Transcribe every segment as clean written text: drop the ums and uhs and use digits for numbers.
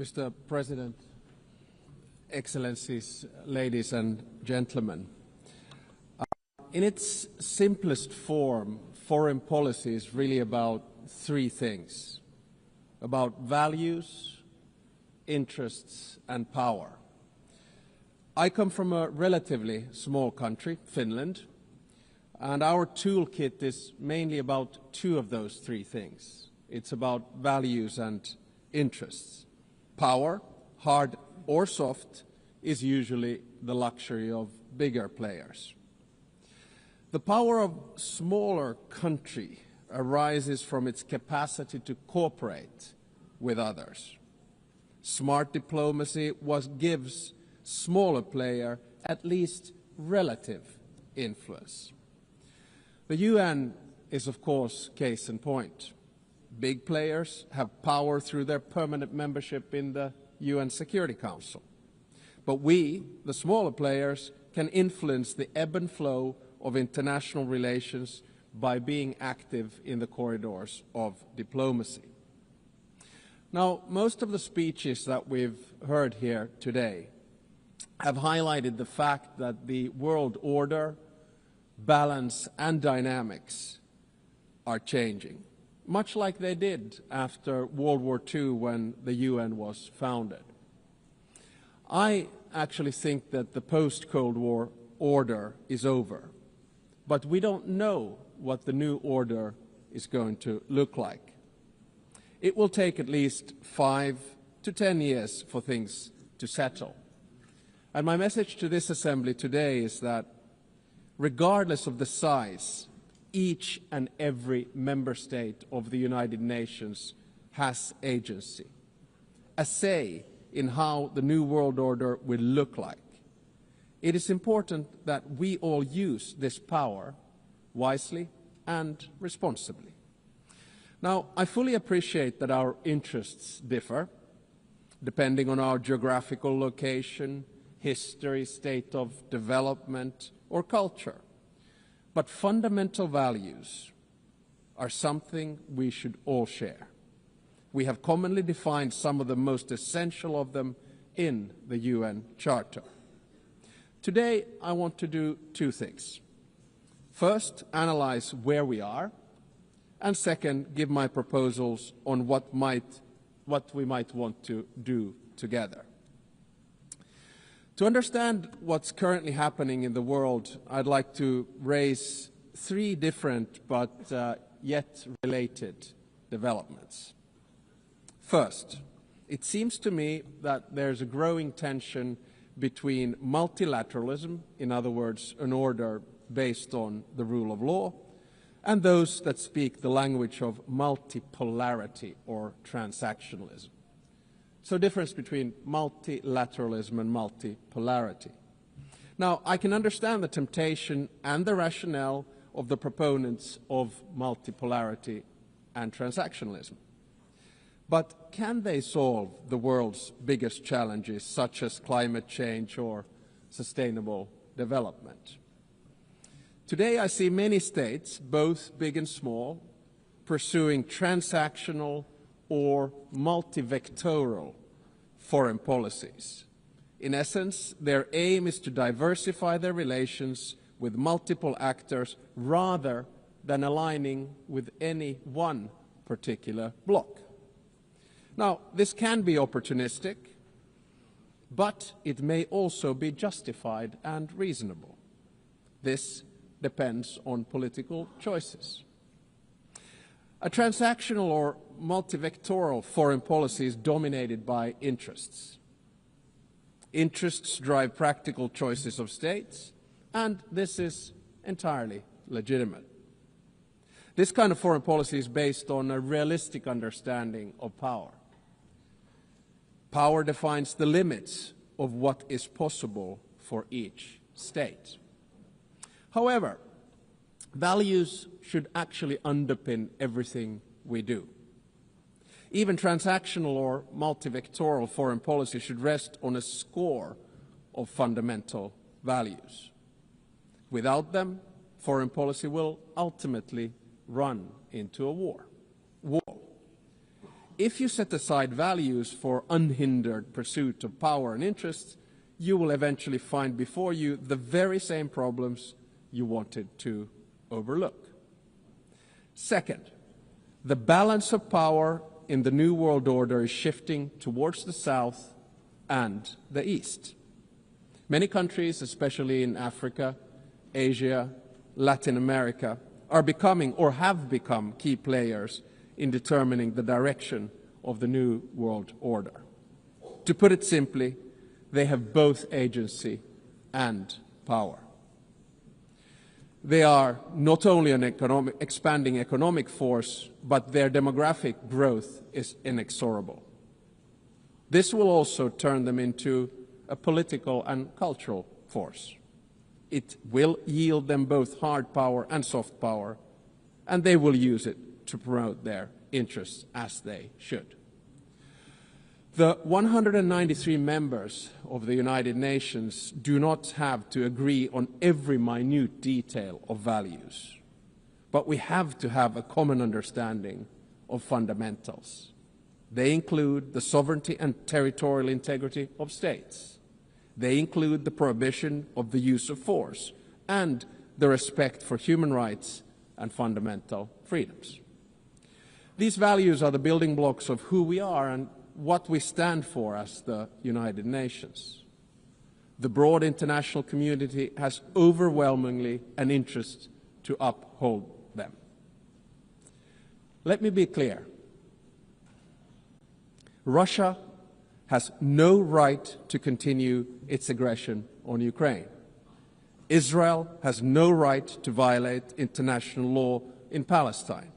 Mr. President, Excellencies, ladies and gentlemen, in its simplest form, foreign policy is really about three things: about values, interests, and power. I come from a relatively small country, Finland, and our toolkit is mainly about two of those three things. It's about values and interests. Power, hard or soft, is usually the luxury of bigger players. The power of smaller country arises from its capacity to cooperate with others. Smart diplomacy gives smaller player at least relative influence. The UN is, of course, case in point. Big players have power through their permanent membership in the UN Security Council. But we, the smaller players, can influence the ebb and flow of international relations by being active in the corridors of diplomacy. Now, most of the speeches that we've heard here today have highlighted the fact that the world order, balance, and dynamics are changing, much like they did after World War II when the UN was founded. I actually think that the post-Cold War order is over, but we don't know what the new order is going to look like. It will take at least 5 to 10 years for things to settle. And my message to this assembly today is that regardless of the size, each and every member state of the United Nations has agency, a say in how the new world order will look like. It is important that we all use this power wisely and responsibly. Now, I fully appreciate that our interests differ, depending on our geographical location, history, state of development, or culture. But fundamental values are something we should all share. We have commonly defined some of the most essential of them in the UN Charter. Today, I want to do two things. First, analyze where we are, and second, give my proposals on what we might want to do together. To understand what's currently happening in the world, I'd like to raise three different but yet related developments. First, it seems to me that there's a growing tension between multilateralism, in other words, an order based on the rule of law, and those that speak the language of multipolarity or transactionalism. So difference between multilateralism and multipolarity. Now, I can understand the temptation and the rationale of the proponents of multipolarity and transactionalism. But can they solve the world's biggest challenges, such as climate change or sustainable development? Today, I see many states, both big and small, pursuing transactional or multivectoral foreign policies. In essence, their aim is to diversify their relations with multiple actors rather than aligning with any one particular bloc. Now, this can be opportunistic, but it may also be justified and reasonable. This depends on political choices. A transactional or multivectoral foreign policy is dominated by interests. Interests drive practical choices of states, and this is entirely legitimate. This kind of foreign policy is based on a realistic understanding of power. Power defines the limits of what is possible for each state. However, values should actually underpin everything we do. Even transactional or multivectoral foreign policy should rest on a score of fundamental values. Without them, foreign policy will ultimately run into a war. if you set aside values for unhindered pursuit of power and interests, you will eventually find before you the very same problems you wanted to overlook. Second, the balance of power in the New World Order is shifting towards the South and the East. Many countries, especially in Africa, Asia, Latin America, are becoming or have become key players in determining the direction of the New World Order. To put it simply, they have both agency and power. They are not only an expanding economic force, but their demographic growth is inexorable. This will also turn them into a political and cultural force. It will yield them both hard power and soft power, and they will use it to promote their interests as they should. The 193 members of the United Nations do not have to agree on every minute detail of values, but we have to have a common understanding of fundamentals. They include the sovereignty and territorial integrity of states. They include the prohibition of the use of force and the respect for human rights and fundamental freedoms. These values are the building blocks of who we are and what we stand for as the United Nations. The broad international community has overwhelmingly an interest to uphold them. Let me be clear. Russia has no right to continue its aggression on Ukraine. Israel has no right to violate international law in Palestine.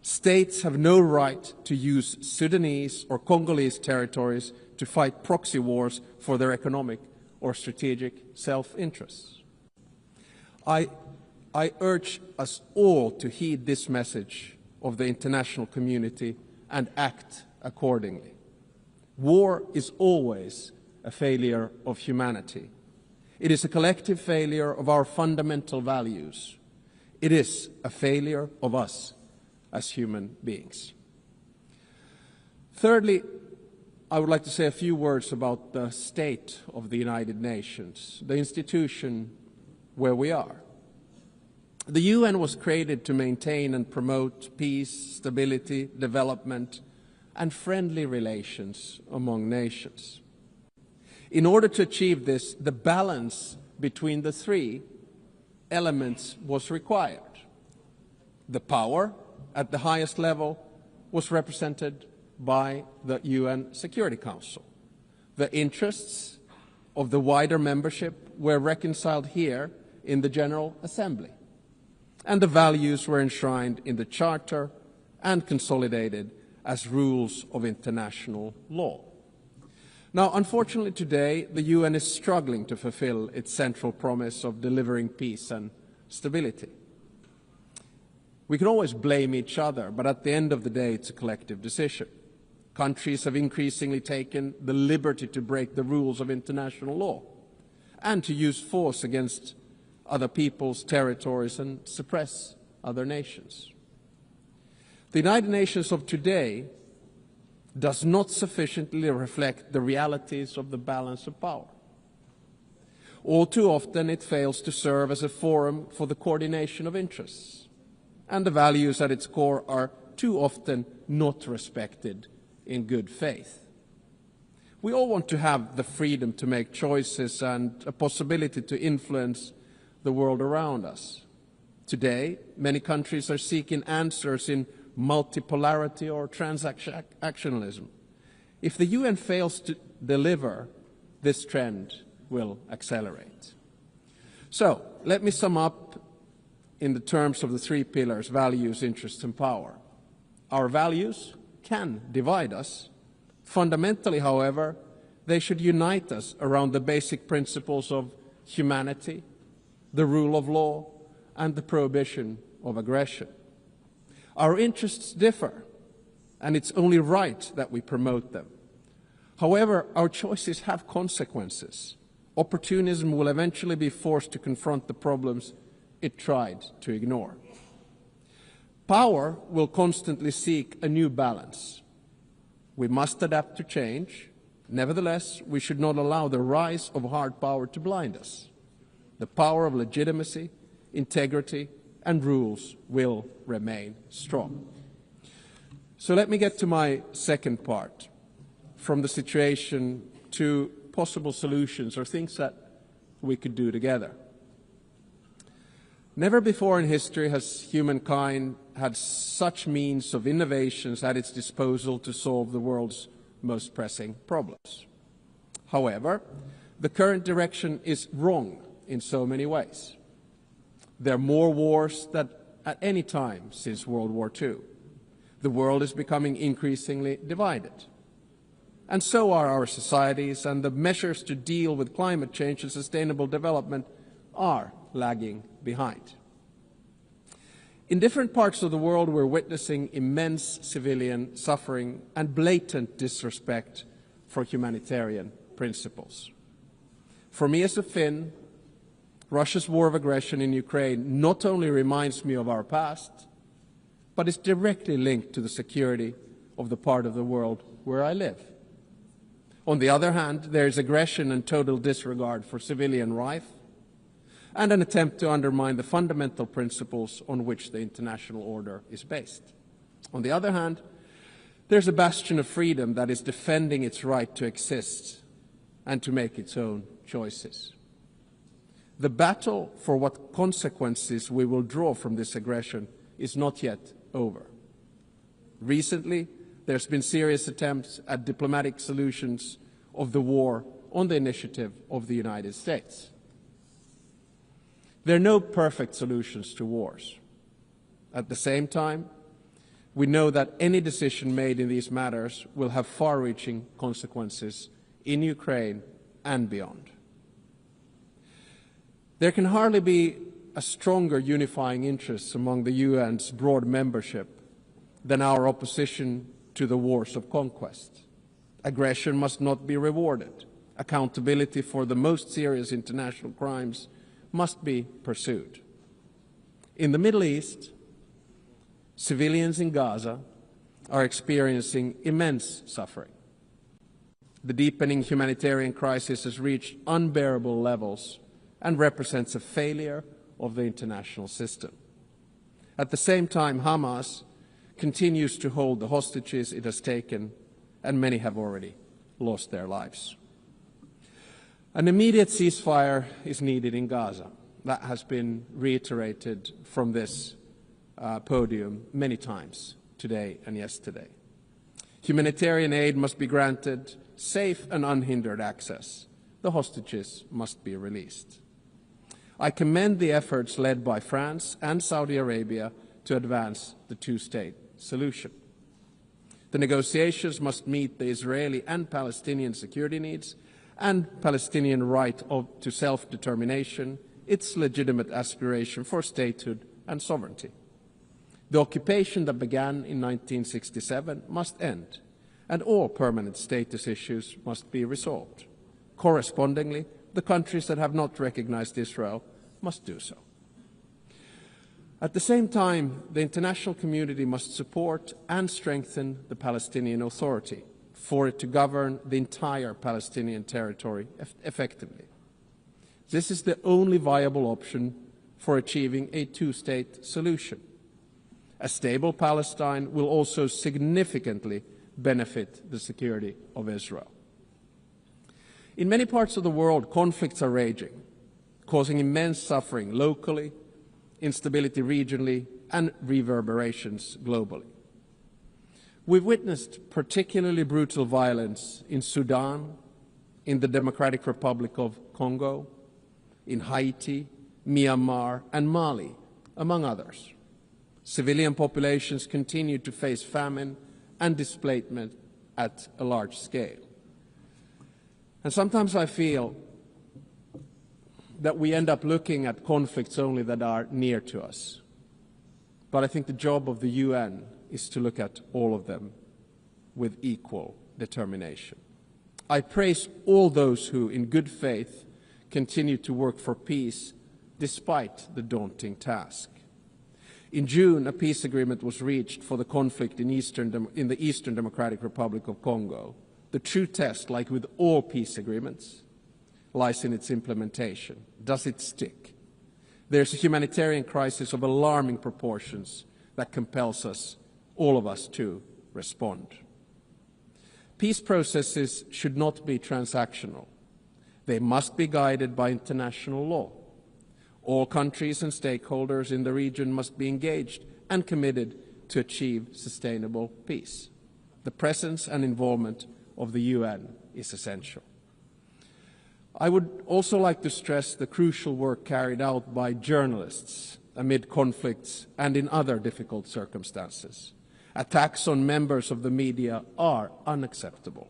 States have no right to use Sudanese or Congolese territories to fight proxy wars for their economic or strategic self-interests. I urge us all to heed this message of the international community and act accordingly. War is always a failure of humanity. It is a collective failure of our fundamental values. It is a failure of us as human beings. Thirdly, I would like to say a few words about the state of the United Nations, the institution where we are. The UN was created to maintain and promote peace, stability, development, and friendly relations among nations. In order to achieve this, the balance between the three elements was required. The power at the highest level was represented by the UN Security Council. The interests of the wider membership were reconciled here in the General Assembly, and the values were enshrined in the Charter and consolidated as rules of international law. Now, unfortunately today, the UN is struggling to fulfill its central promise of delivering peace and stability. We can always blame each other, but at the end of the day, it's a collective decision. Countries have increasingly taken the liberty to break the rules of international law and to use force against other people's territories and suppress other nations. The United Nations of today does not sufficiently reflect the realities of the balance of power. All too often it fails to serve as a forum for the coordination of interests, and the values at its core are too often not respected in good faith. We all want to have the freedom to make choices and a possibility to influence the world around us. Today, many countries are seeking answers in multipolarity or transactionalism. If the UN fails to deliver, this trend will accelerate. So, let me sum up in the terms of the three pillars: values, interests, and power. Our values can divide us. Fundamentally, however, they should unite us around the basic principles of humanity, the rule of law, and the prohibition of aggression. Our interests differ, and it's only right that we promote them. However, our choices have consequences. Opportunism will eventually be forced to confront the problems it tried to ignore. Power will constantly seek a new balance. We must adapt to change. Nevertheless, we should not allow the rise of hard power to blind us. The power of legitimacy, integrity, and rules will remain strong. So let me get to my second part, from the situation to possible solutions or things that we could do together. Never before in history has humankind had such means of innovations at its disposal to solve the world's most pressing problems. However, the current direction is wrong in so many ways. There are more wars than at any time since World War II. The world is becoming increasingly divided. And so are our societies, and the measures to deal with climate change and sustainable development are lagging behind. In different parts of the world, we're witnessing immense civilian suffering and blatant disrespect for humanitarian principles. For me as a Finn, Russia's war of aggression in Ukraine not only reminds me of our past, but is directly linked to the security of the part of the world where I live. On the other hand, there is aggression and total disregard for civilian life, and an attempt to undermine the fundamental principles on which the international order is based. On the other hand, there's a bastion of freedom that is defending its right to exist and to make its own choices. The battle for what consequences we will draw from this aggression is not yet over. Recently, there's been serious attempts at diplomatic solutions of the war on the initiative of the United States. There are no perfect solutions to wars. At the same time, we know that any decision made in these matters will have far-reaching consequences in Ukraine and beyond. There can hardly be a stronger unifying interest among the UN's broad membership than our opposition to the wars of conquest. Aggression must not be rewarded. Accountability for the most serious international crimes must be pursued. In the Middle East, civilians in Gaza are experiencing immense suffering. The deepening humanitarian crisis has reached unbearable levels and represents a failure of the international system. At the same time, Hamas continues to hold the hostages it has taken, and many have already lost their lives. An immediate ceasefire is needed in Gaza. That has been reiterated from this podium many times today and yesterday. Humanitarian aid must be granted safe and unhindered access. The hostages must be released. I commend the efforts led by France and Saudi Arabia to advance the two-state solution. The negotiations must meet the Israeli and Palestinian security needs and Palestinian right to self-determination, its legitimate aspiration for statehood and sovereignty. The occupation that began in 1967 must end, and all permanent status issues must be resolved. Correspondingly, the countries that have not recognized Israel must do so. At the same time, the international community must support and strengthen the Palestinian Authority for it to govern the entire Palestinian territory effectively. This is the only viable option for achieving a two-state solution. A stable Palestine will also significantly benefit the security of Israel. In many parts of the world, conflicts are raging, causing immense suffering locally, instability regionally, and reverberations globally. We've witnessed particularly brutal violence in Sudan, in the Democratic Republic of Congo, in Haiti, Myanmar, and Mali, among others. Civilian populations continue to face famine and displacement at a large scale. And sometimes I feel that we end up looking at conflicts only that are near to us. But I think the job of the UN is to look at all of them with equal determination. I praise all those who, in good faith, continue to work for peace despite the daunting task. In June, a peace agreement was reached for the conflict in the Eastern Democratic Republic of Congo. The true test, like with all peace agreements, lies in its implementation. Does it stick? There's a humanitarian crisis of alarming proportions that compels us, all of us, to respond. Peace processes should not be transactional. They must be guided by international law. All countries and stakeholders in the region must be engaged and committed to achieve sustainable peace. The presence and involvement of the UN is essential. I would also like to stress the crucial work carried out by journalists amid conflicts and in other difficult circumstances. Attacks on members of the media are unacceptable.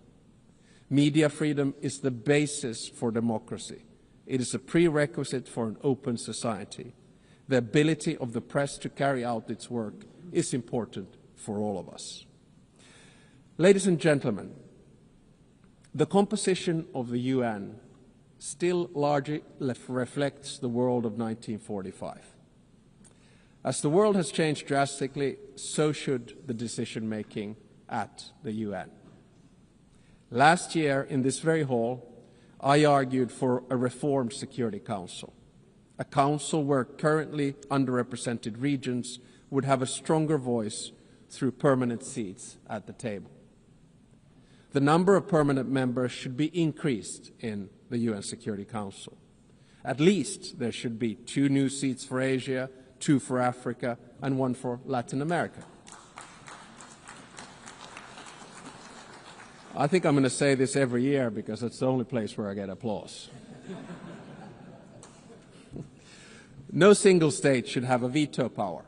Media freedom is the basis for democracy. It is a prerequisite for an open society. The ability of the press to carry out its work is important for all of us. Ladies and gentlemen, the composition of the UN still largely reflects the world of 1945. As the world has changed drastically, so should the decision-making at the UN. Last year, in this very hall, I argued for a reformed Security Council, a council where currently underrepresented regions would have a stronger voice through permanent seats at the table. The number of permanent members should be increased in the UN Security Council. At least there should be 2 new seats for Asia, 2 for Africa, and 1 for Latin America. I think I'm going to say this every year because it's the only place where I get applause. No single state should have a veto power.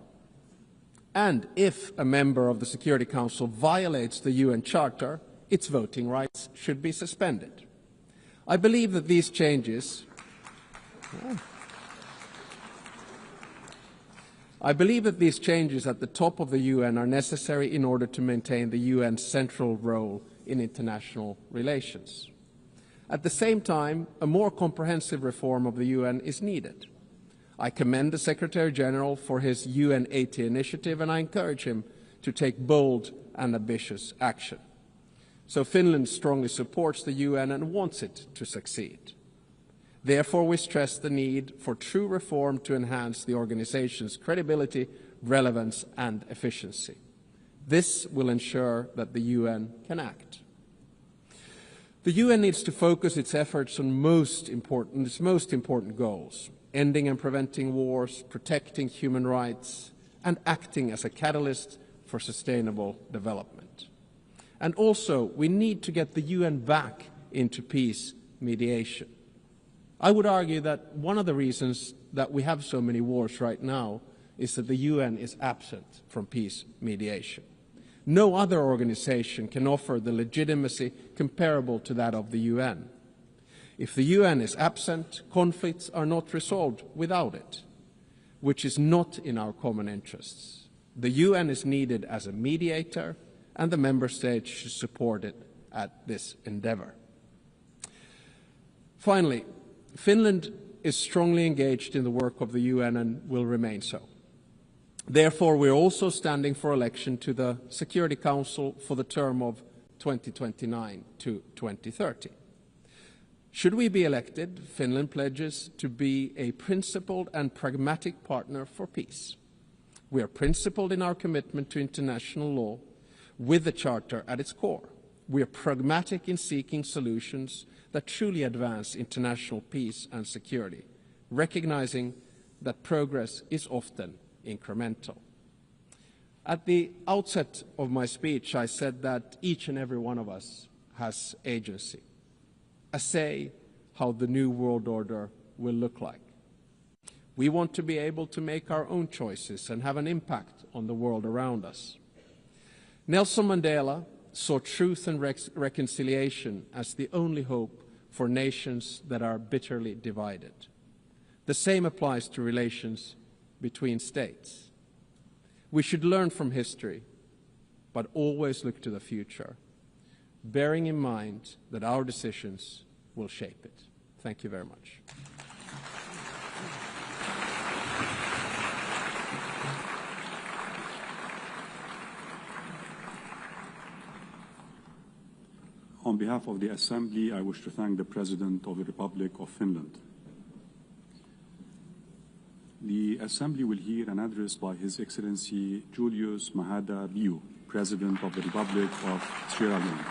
And if a member of the Security Council violates the UN Charter, its voting rights should be suspended. I believe that these changes at the top of the UN are necessary in order to maintain the UN's central role in international relations. At the same time, a more comprehensive reform of the UN is needed. I commend the Secretary General for his UN 80 initiative, and I encourage him to take bold and ambitious action. So Finland strongly supports the UN and wants it to succeed. Therefore, we stress the need for true reform to enhance the organization's credibility, relevance, and efficiency. This will ensure that the UN can act. The UN needs to focus its efforts on its most important goals: ending and preventing wars, protecting human rights, and acting as a catalyst for sustainable development. And also, we need to get the UN back into peace mediation. I would argue that one of the reasons that we have so many wars right now is that the UN is absent from peace mediation. No other organization can offer the legitimacy comparable to that of the UN. If the UN is absent, conflicts are not resolved without it, which is not in our common interests. The UN is needed as a mediator, and the member states should support it at this endeavor. Finally, Finland is strongly engaged in the work of the UN and will remain so. Therefore, we are also standing for election to the Security Council for the term of 2029 to 2030. Should we be elected, Finland pledges to be a principled and pragmatic partner for peace. We are principled in our commitment to international law with the Charter at its core. We are pragmatic in seeking solutions that truly advance international peace and security, recognizing that progress is often incremental. At the outset of my speech, I said that each and every one of us has agency, a say how the new world order will look like. We want to be able to make our own choices and have an impact on the world around us. Nelson Mandela saw truth and reconciliation as the only hope for nations that are bitterly divided. The same applies to relations between states. We should learn from history, but always look to the future, bearing in mind that our decisions will shape it. Thank you very much. On behalf of the Assembly, I wish to thank the President of the Republic of Finland. The Assembly will hear an address by His Excellency Julius Maada Bio, President of the Republic of Sierra Leone.